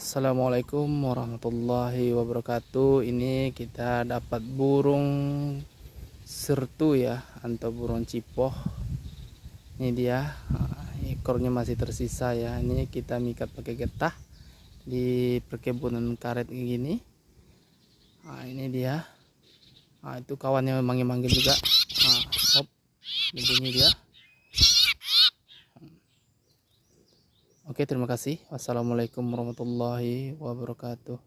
Assalamualaikum warahmatullahi wabarakatuh. Ini kita dapat burung sertu ya, atau burung cipoh. Ini dia. Ekornya masih tersisa ya. Ini kita mikat pakai getah di perkebunan karet kayak gini. Ini dia. Itu kawannya manggil-manggil juga. Hop, ini bunyi dia. Oke, terima kasih. Wassalamualaikum warahmatullahi wabarakatuh.